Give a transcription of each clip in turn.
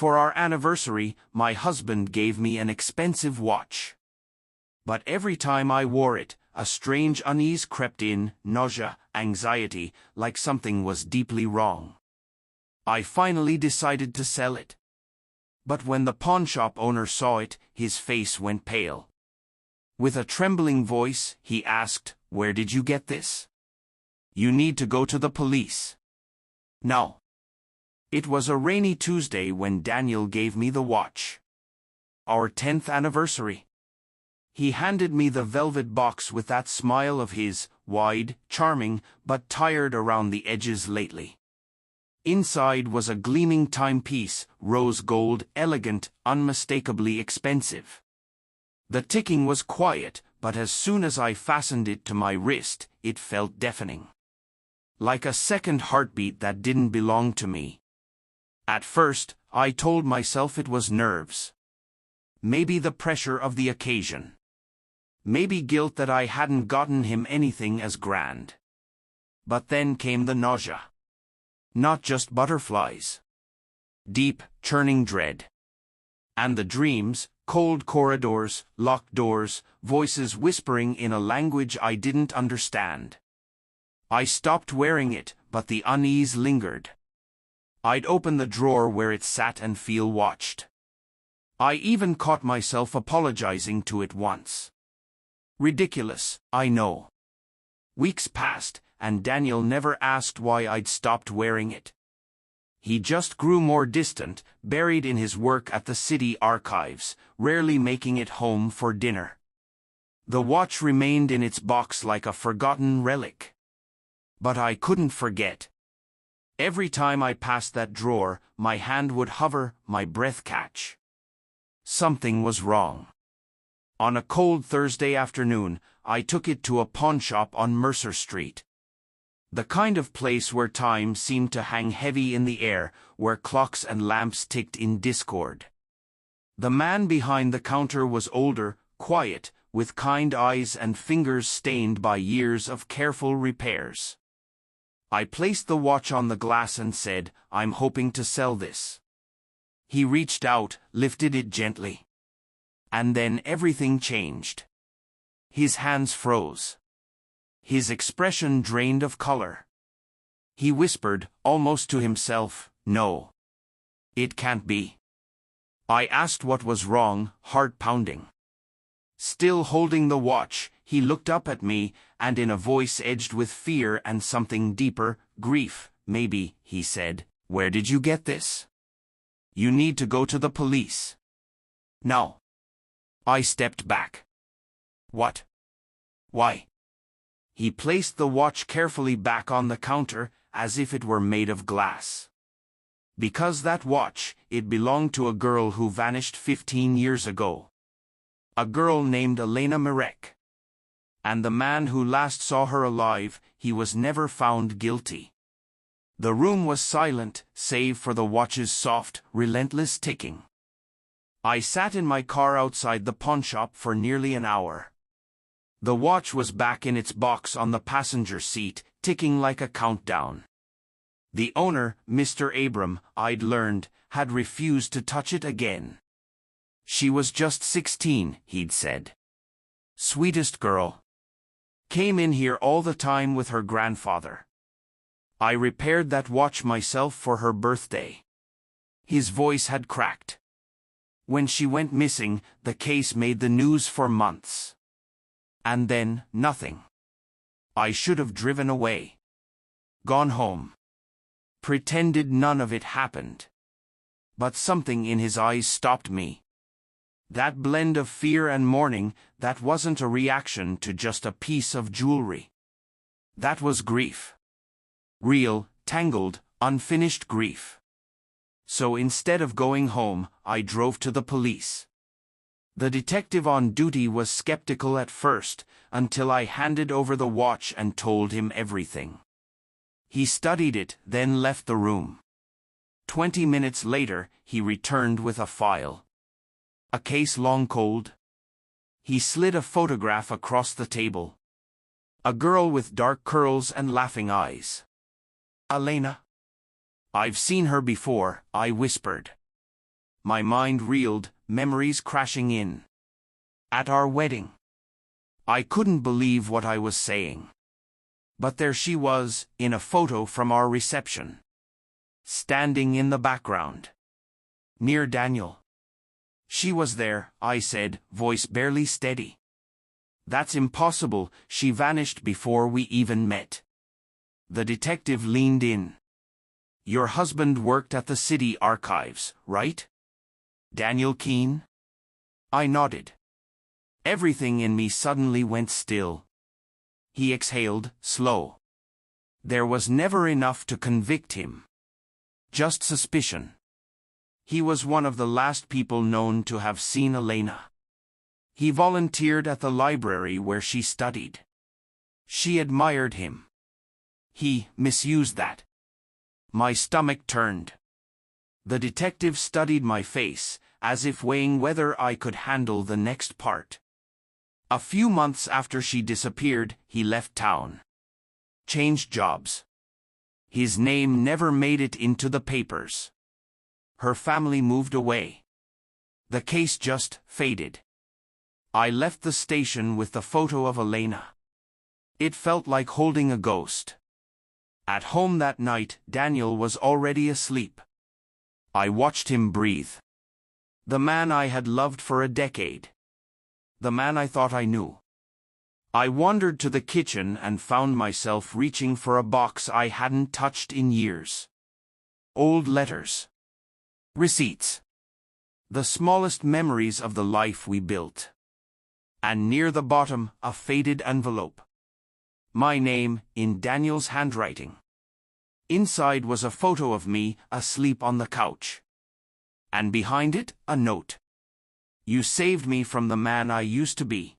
For our anniversary, my husband gave me an expensive watch. But every time I wore it, a strange unease crept in, nausea, anxiety, like something was deeply wrong. I finally decided to sell it. But when the pawnshop owner saw it, his face went pale. With a trembling voice, he asked, "Where did you get this? You need to go to the police." No. It was a rainy Tuesday when Daniel gave me the watch. Our 10th anniversary. He handed me the velvet box with that smile of his, wide, charming, but tired around the edges lately. Inside was a gleaming timepiece, rose gold, elegant, unmistakably expensive. The ticking was quiet, but as soon as I fastened it to my wrist, it felt deafening. Like a second heartbeat that didn't belong to me. At first, I told myself it was nerves. Maybe the pressure of the occasion. Maybe guilt that I hadn't gotten him anything as grand. But then came the nausea. Not just butterflies. Deep, churning dread. And the dreams, cold corridors, locked doors, voices whispering in a language I didn't understand. I stopped wearing it, but the unease lingered. I'd open the drawer where it sat and feel watched. I even caught myself apologizing to it once. Ridiculous, I know. Weeks passed, and Daniel never asked why I'd stopped wearing it. He just grew more distant, buried in his work at the city archives, rarely making it home for dinner. The watch remained in its box like a forgotten relic. But I couldn't forget. Every time I passed that drawer, my hand would hover, my breath catch. Something was wrong. On a cold Thursday afternoon, I took it to a pawnshop on Mercer Street. The kind of place where time seemed to hang heavy in the air, where clocks and lamps ticked in discord. The man behind the counter was older, quiet, with kind eyes and fingers stained by years of careful repairs. I placed the watch on the glass and said, "I'm hoping to sell this." He reached out, lifted it gently. And then everything changed. His hands froze. His expression drained of color. He whispered, almost to himself, "No. It can't be." I asked what was wrong, heart pounding. Still holding the watch, he looked up at me, and in a voice edged with fear and something deeper, grief, "Maybe," he said. "Where did you get this? You need to go to the police." No. I stepped back. What? Why? He placed the watch carefully back on the counter, as if it were made of glass. Because that watch, it belonged to a girl who vanished 15 years ago. A girl named Elena Mirek. And the man who last saw her alive, he was never found guilty. The room was silent, save for the watch's soft, relentless ticking. I sat in my car outside the pawnshop for nearly an hour. The watch was back in its box on the passenger seat, ticking like a countdown. The owner, Mr. Abram, I'd learned, had refused to touch it again. She was just 16, he'd said. Sweetest girl. Came in here all the time with her grandfather. I repaired that watch myself for her birthday. His voice had cracked. When she went missing, the case made the news for months. And then, nothing. I should have driven away. Gone home. Pretended none of it happened. But something in his eyes stopped me. That blend of fear and mourning, that wasn't a reaction to just a piece of jewelry. That was grief. Real, tangled, unfinished grief. So instead of going home, I drove to the police. The detective on duty was skeptical at first, until I handed over the watch and told him everything. He studied it, then left the room. 20 minutes later, he returned with a file. A case long cold. He slid a photograph across the table. A girl with dark curls and laughing eyes. Elena? I've seen her before, I whispered. my mind reeled, memories crashing in. At our wedding. I couldn't believe what I was saying. But there she was, in a photo from our reception. Standing in the background. Near Daniel. She was there, I said, voice barely steady. That's impossible, she vanished before we even met. The detective leaned in. Your husband worked at the city archives, right? Daniel Keene? I nodded. Everything in me suddenly went still. He exhaled, slow. There was never enough to convict him. Just suspicion. He was one of the last people known to have seen Elena. He volunteered at the library where she studied. She admired him. He misused that. My stomach turned. The detective studied my face, as if weighing whether I could handle the next part. A few months after she disappeared, he left town. Changed jobs. His name never made it into the papers. Her family moved away. The case just faded. I left the station with the photo of Elena. It felt like holding a ghost. At home that night, Daniel was already asleep. I watched him breathe. The man I had loved for a decade. The man I thought I knew. I wandered to the kitchen and found myself reaching for a box I hadn't touched in years. Old letters. Receipts. The smallest memories of the life we built. And near the bottom, a faded envelope. My name, in Daniel's handwriting. Inside was a photo of me, asleep on the couch. And behind it, a note. You saved me from the man I used to be.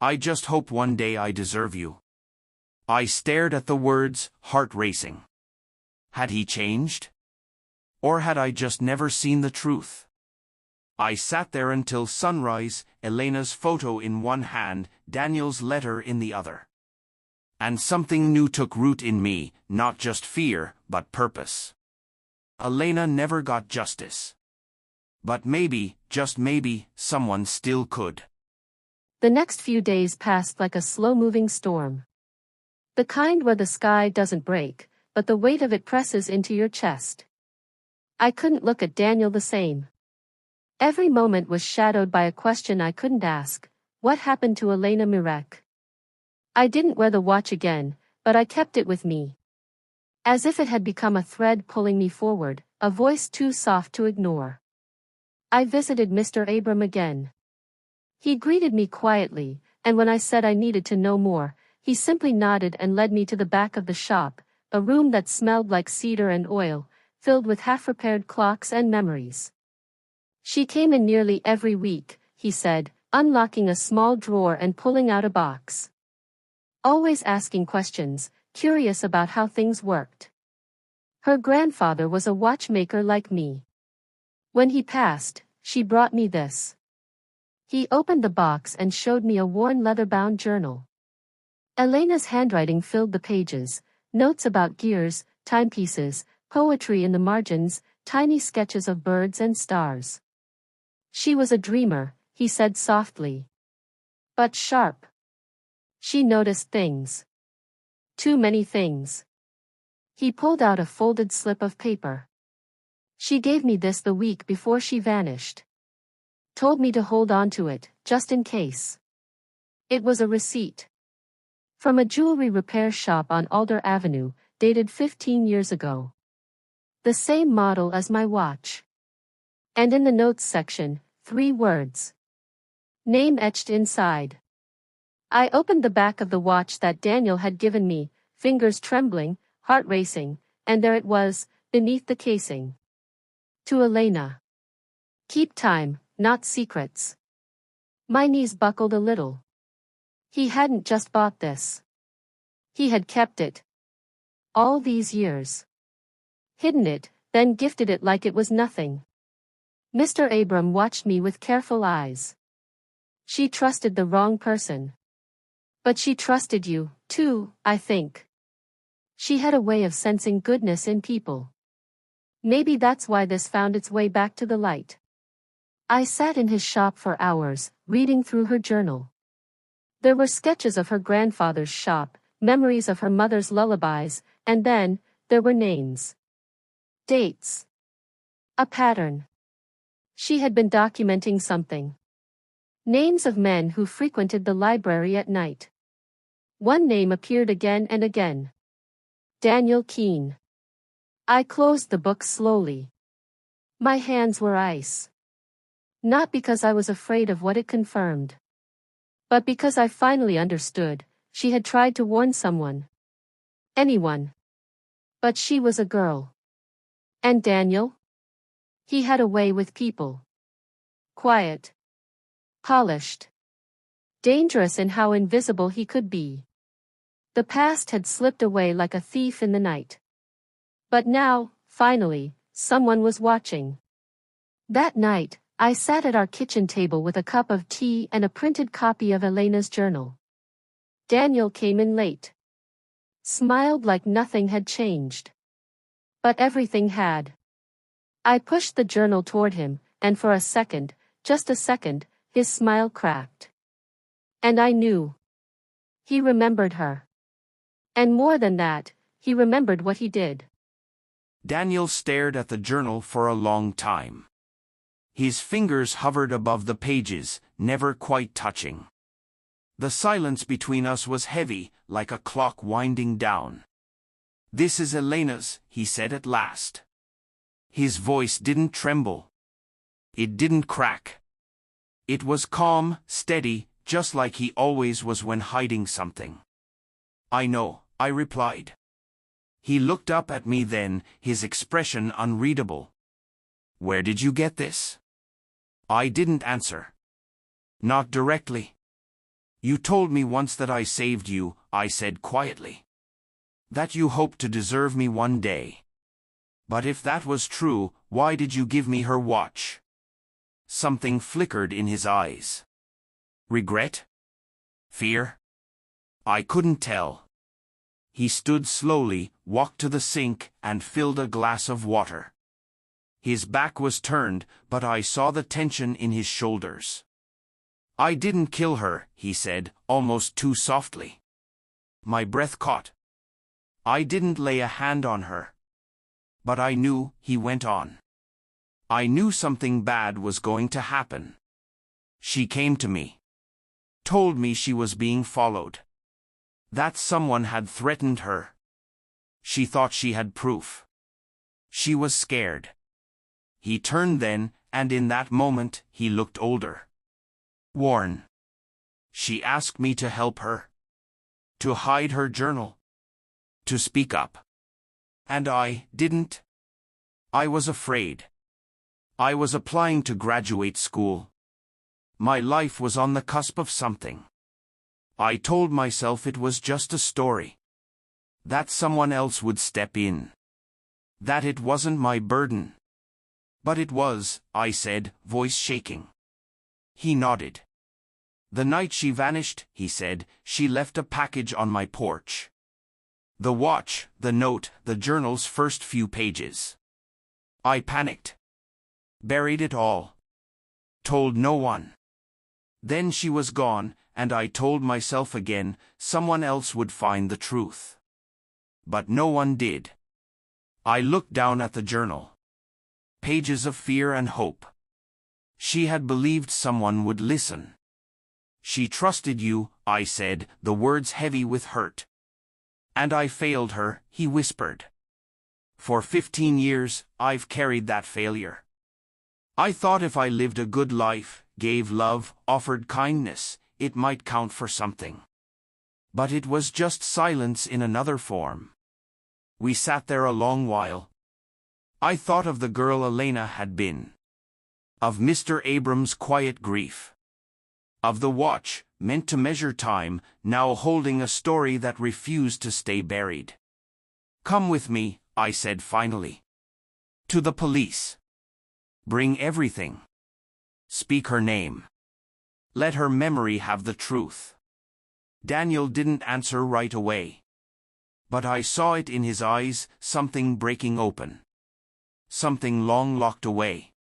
I just hope one day I deserve you. I stared at the words, heart racing. Had he changed? Or had I just never seen the truth? I sat there until sunrise, Elena's photo in one hand, Daniel's letter in the other. And something new took root in me, not just fear, but purpose. Elena never got justice. But maybe, just maybe, someone still could. The next few days passed like a slow-moving storm. The kind where the sky doesn't break, but the weight of it presses into your chest. I couldn't look at Daniel the same. Every moment was shadowed by a question I couldn't ask. What happened to Elena Mirek? I didn't wear the watch again, but I kept it with me. As if it had become a thread pulling me forward, a voice too soft to ignore. I visited Mr. Abram again. He greeted me quietly, and when I said I needed to know more, he simply nodded and led me to the back of the shop, a room that smelled like cedar and oil, filled with half-repaired clocks and memories. She came in nearly every week, he said, unlocking a small drawer and pulling out a box. Always asking questions, curious about how things worked. Her grandfather was a watchmaker like me. When he passed, she brought me this. He opened the box and showed me a worn leather-bound journal. Elena's handwriting filled the pages, notes about gears, timepieces, poetry in the margins, tiny sketches of birds and stars. She was a dreamer, he said softly. But sharp. She noticed things. Too many things. He pulled out a folded slip of paper. She gave me this the week before she vanished. Told me to hold on to it, just in case. It was a receipt. From a jewelry repair shop on Alder Avenue, dated 15 years ago. The same model as my watch. And in the notes section, 3 words. Name etched inside. I opened the back of the watch that Daniel had given me, fingers trembling, heart racing, and there it was, beneath the casing. To Elena. Keep time, not secrets. My knees buckled a little. He hadn't just bought this. He had kept it. All these years. Hidden it, then gifted it like it was nothing. Mr. Abram watched me with careful eyes. She trusted the wrong person. But she trusted you, too, I think. She had a way of sensing goodness in people. Maybe that's why this found its way back to the light. I sat in his shop for hours, reading through her journal. There were sketches of her grandfather's shop, memories of her mother's lullabies, and then, there were names. Dates. A pattern. She had been documenting something. Names of men who frequented the library at night. One name appeared again and again. Daniel Keene. I closed the book slowly. My hands were ice. Not because I was afraid of what it confirmed, but because I finally understood. She had tried to warn someone. Anyone. But she was a girl. And Daniel? He had a way with people. Quiet. Polished. Dangerous in how invisible he could be. The past had slipped away like a thief in the night. But now, finally, someone was watching. That night, I sat at our kitchen table with a cup of tea and a printed copy of Elena's journal. Daniel came in late. Smiled like nothing had changed. But everything had. I pushed the journal toward him, and for a second, just a second, his smile cracked. And I knew. He remembered her. And more than that, he remembered what he did. Daniel stared at the journal for a long time. His fingers hovered above the pages, never quite touching. The silence between us was heavy, like a clock winding down. "This is Elena's," he said at last. His voice didn't tremble. It didn't crack. It was calm, steady, just like he always was when hiding something. "I know," I replied. He looked up at me then, his expression unreadable. "Where did you get this?" I didn't answer. "Not directly." "You told me once that I saved you," I said quietly. "That you hoped to deserve me one day. But if that was true, why did you give me her watch?" Something flickered in his eyes. Regret? Fear? I couldn't tell. He stood slowly, walked to the sink, and filled a glass of water. His back was turned, but I saw the tension in his shoulders. "I didn't kill her," he said, almost too softly. My breath caught. "I didn't lay a hand on her. But I knew," he went on. "I knew something bad was going to happen. She came to me. Told me she was being followed. That someone had threatened her. She thought she had proof. She was scared." He turned then, and in that moment, he looked older. "Worn. She asked me to help her. To hide her journal. To speak up. And I didn't. I was afraid. I was applying to graduate school. My life was on the cusp of something. I told myself it was just a story. That someone else would step in. That it wasn't my burden. But it was," I said, voice shaking. He nodded. "The night she vanished," he said, "she left a package on my porch. The watch, the note, the journal's first few pages. I panicked. Buried it all. Told no one. Then she was gone, and I told myself again, someone else would find the truth. But no one did." I looked down at the journal. Pages of fear and hope. She had believed someone would listen. "She trusted you," I said, the words heavy with hurt. "And I failed her," he whispered. "For 15 years, I've carried that failure. I thought if I lived a good life, gave love, offered kindness, it might count for something. But it was just silence in another form." We sat there a long while. I thought of the girl Elena had been. Of Mr. Abram's quiet grief. Of the watch, meant to measure time, now holding a story that refused to stay buried. "Come with me," I said finally. "To the police. Bring everything. Speak her name. Let her memory have the truth." Daniel didn't answer right away. But I saw it in his eyes, something breaking open. something long locked away.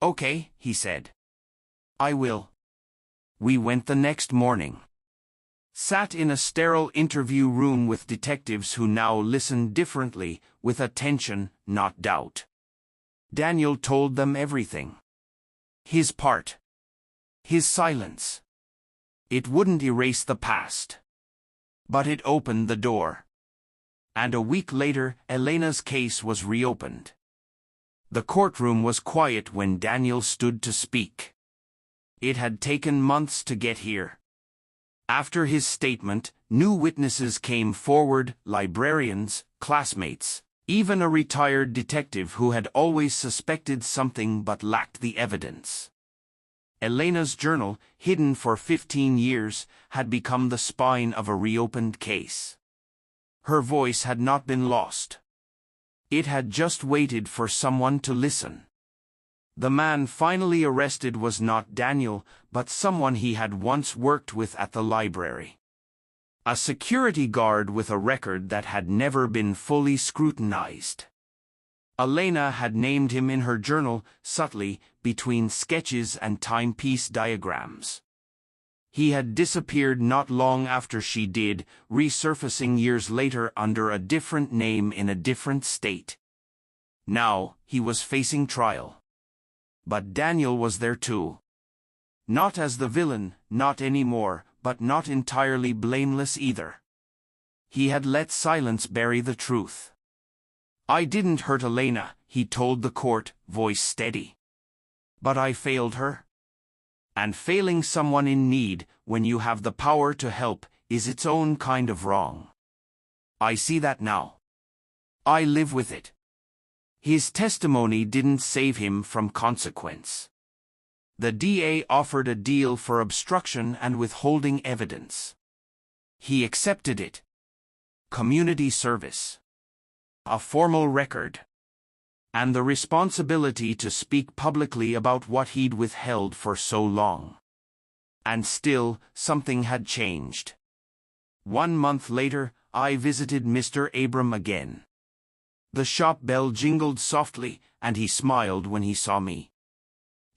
"Okay," he said. "I will." We went the next morning. Sat in a sterile interview room with detectives who now listened differently, with attention, not doubt. Daniel told them everything. His part. His silence. It wouldn't erase the past. But it opened the door. And a week later, Elena's case was reopened. The courtroom was quiet when Daniel stood to speak. It had taken months to get here. After his statement, new witnesses came forward, librarians, classmates, even a retired detective who had always suspected something but lacked the evidence. Elena's journal, hidden for 15 years, had become the spine of a reopened case. Her voice had not been lost. It had just waited for someone to listen. The man finally arrested was not Daniel, but someone he had once worked with at the library. A security guard with a record that had never been fully scrutinized. Elena had named him in her journal, subtly, between sketches and timepiece diagrams. He had disappeared not long after she did, resurfacing years later under a different name in a different state. Now, he was facing trial. But Daniel was there too. Not as the villain, not anymore, but not entirely blameless either. He had let silence bury the truth. "I didn't hurt Elena," he told the court, voice steady. "But I failed her. And failing someone in need, when you have the power to help, is its own kind of wrong. I see that now. I live with it." His testimony didn't save him from consequence. The DA offered a deal for obstruction and withholding evidence. He accepted it. Community service. A formal record. And the responsibility to speak publicly about what he'd withheld for so long. And still, something had changed. 1 month later, I visited Mr. Abram again. The shop bell jingled softly, and he smiled when he saw me.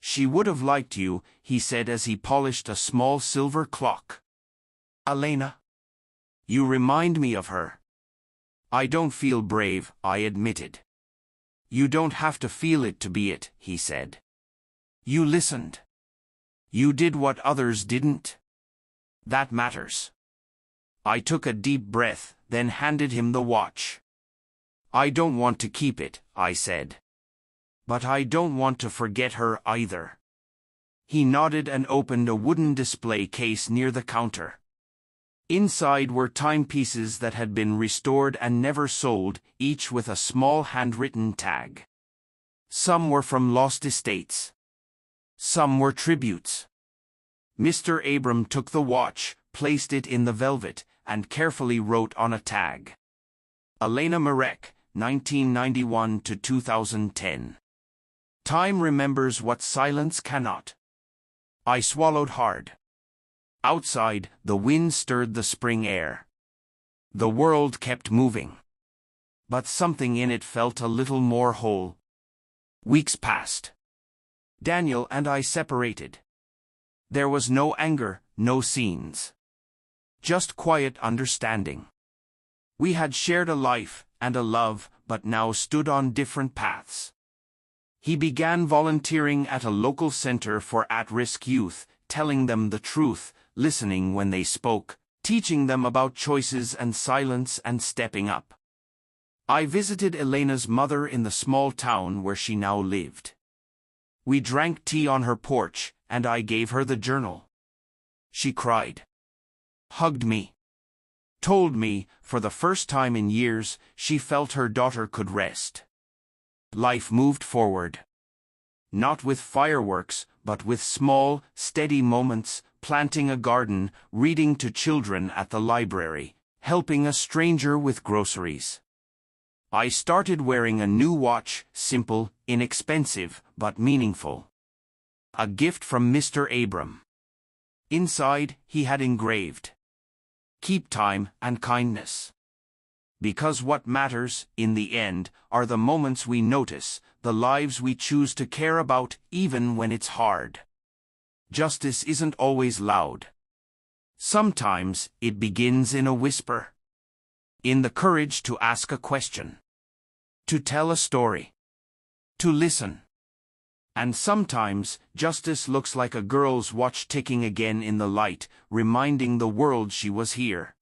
"She would have liked you," he said as he polished a small silver clock. "Elena? You remind me of her." "I don't feel brave," I admitted. "You don't have to feel it to be it," he said. "You listened. You did what others didn't. That matters." I took a deep breath, then handed him the watch. "I don't want to keep it," I said. "But I don't want to forget her either." He nodded and opened a wooden display case near the counter. Inside were timepieces that had been restored and never sold, each with a small handwritten tag. Some were from lost estates. Some were tributes. Mr. Abram took the watch, placed it in the velvet, and carefully wrote on a tag. "Elena Marek, 1991 to 2010. Time remembers what silence cannot." I swallowed hard. Outside, the wind stirred the spring air. The world kept moving. But something in it felt a little more whole. Weeks passed. Daniel and I separated. There was no anger, no scenes. Just quiet understanding. We had shared a life and a love, but now stood on different paths. He began volunteering at a local center for at-risk youth, telling them the truth, listening when they spoke, teaching them about choices and silence and stepping up. I visited Elena's mother in the small town where she now lived. We drank tea on her porch, and I gave her the journal. She cried. Hugged me. Told me, for the first time in years, she felt her daughter could rest. Life moved forward. Not with fireworks, but with small, steady moments, planting a garden, reading to children at the library, helping a stranger with groceries. I started wearing a new watch, simple, inexpensive, but meaningful. A gift from Mr. Abram. Inside, he had engraved, "Keep time and kindness." Because what matters, in the end, are the moments we notice, the lives we choose to care about, even when it's hard. Justice isn't always loud. Sometimes it begins in a whisper. In the courage to ask a question. To tell a story. To listen. And sometimes, justice looks like a girl's watch ticking again in the light, reminding the world she was here.